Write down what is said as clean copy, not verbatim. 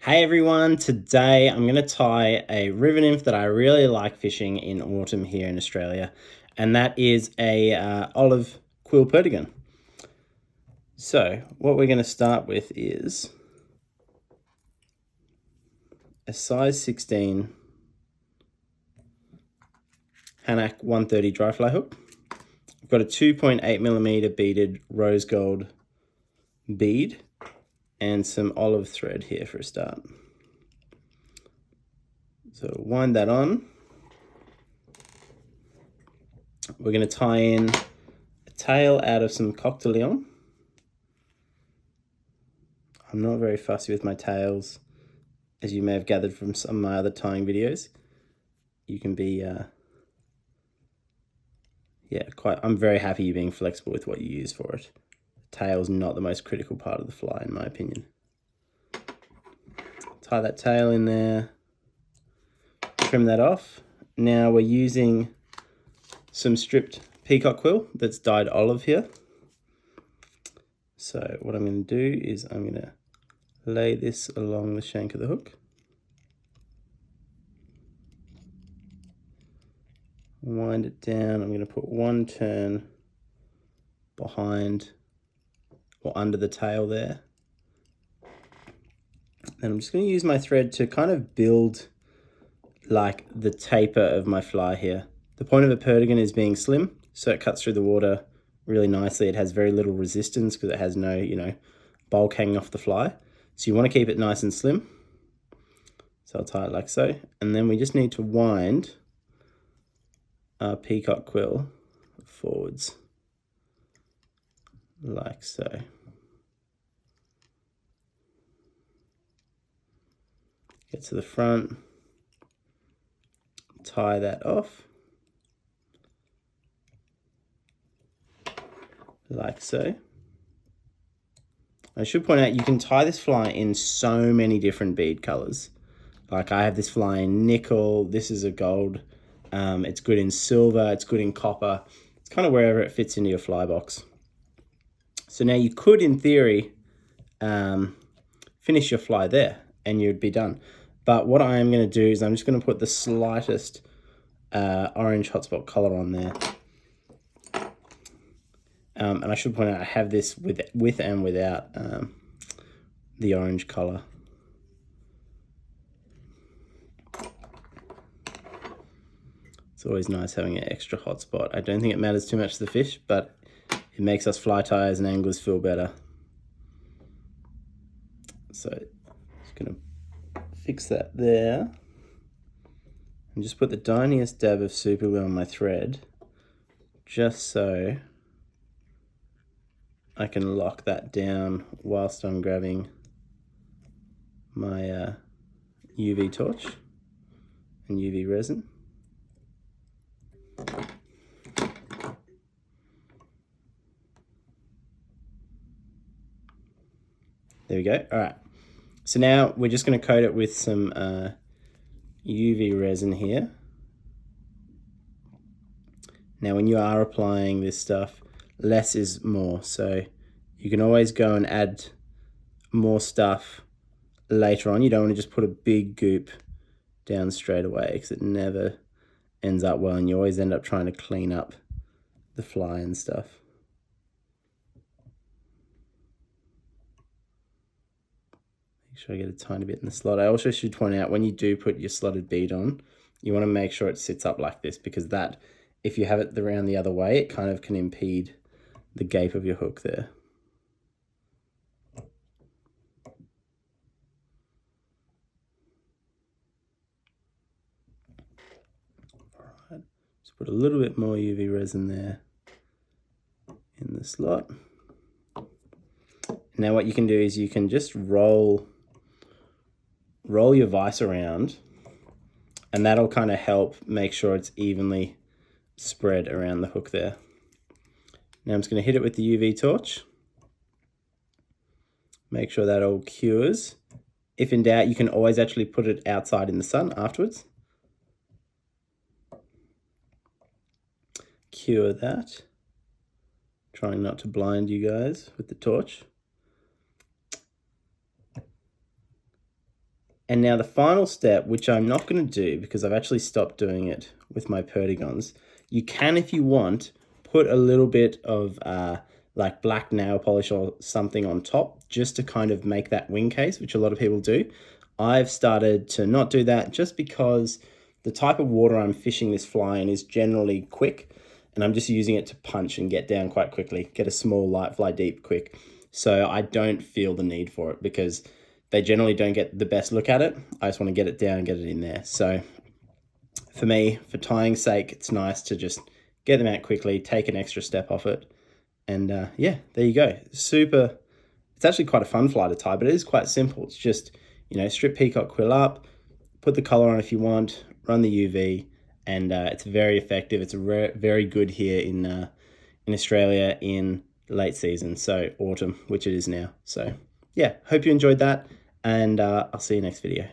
Hey everyone, today I'm going to tie a river nymph that I really like fishing in autumn here in Australia, and that is a olive quill perdigon. So what we're going to start with is a size 16 Hanak 130 dry fly hook. I've got a 2.8mm beaded rose gold bead and some olive thread here for a start. So wind that on. We're going to tie in a tail out of some Coq De Leon. I'm not very fussy with my tails, as you may have gathered from some of my other tying videos. You can be, I'm very happy you being flexible with what you use for it. The tail's not the most critical part of the fly, in my opinion. Tie that tail in there, trim that off. Now we're using some stripped peacock quill that's dyed olive here. So what I'm going to do is I'm going to lay this along the shank of the hook. Wind it down. I'm going to put one turn behind or under the tail there. And I'm just going to use my thread to kind of build like the taper of my fly here. The point of a perdigon is being slim, so it cuts through the water really nicely. It has very little resistance because it has no, bulk hanging off the fly. So you want to keep it nice and slim. So I'll tie it like so. And then we just need to wind our peacock quill forwards like so. Get to the front, tie that off like so. I should point out you can tie this fly in so many different bead colors. Like I have this fly in nickel, this is a gold, it's good in silver, it's good in copper. It's kind of wherever it fits into your fly box. So now you could, in theory, finish your fly there and you'd be done. But what I am going to do is I'm just going to put the slightest orange hotspot color on there. And I should point out I have this with and without the orange color. It's always nice having an extra hotspot. I don't think it matters too much to the fish, but it makes us fly tyers and anglers feel better. So just going to fix that there. And just put the tiniest dab of super glue on my thread, just so I can lock that down whilst I'm grabbing my UV torch and UV resin. There we go. All right. So now we're just going to coat it with some UV resin here. Now when you are applying this stuff, less is more. So you can always go and add more stuff later on. You don't want to just put a big goop down straight away because it never ends up well, and you always end up trying to clean up the fly and stuff. Make sure I get a tiny bit in the slot. I also should point out, when you do put your slotted bead on, you want to make sure it sits up like this, because that, if you have it around the other way, it kind of can impede the gape of your hook there. Alright, just put a little bit more UV resin there in the slot. Now what you can do is you can just roll your vise around, and that'll kind of help make sure it's evenly spread around the hook there. Now I'm just going to hit it with the UV torch. Make sure that all cures. If in doubt, you can always actually put it outside in the sun afterwards. Cure that. Trying not to blind you guys with the torch. And now the final step, which I'm not going to do because I've actually stopped doing it with my Perdigons, you can, if you want, put a little bit of like black nail polish or something on top just to kind of make that wing case, which a lot of people do. I've started to not do that just because the type of water I'm fishing this fly in is generally quick, and I'm just using it to punch and get down quite quickly, get a small light fly deep quick. So I don't feel the need for it because they generally don't get the best look at it. I just want to get it down and get it in there. So for me, for tying's sake, it's nice to just get them out quickly, take an extra step off it. And yeah, there you go. Super, it's actually quite a fun fly to tie, but it is quite simple. It's just, you know, strip Peacock quill up, put the collar on if you want, run the UV, and it's very effective. It's very good here in Australia in late season, so autumn, which it is now. So yeah, hope you enjoyed that, and I'll see you next video.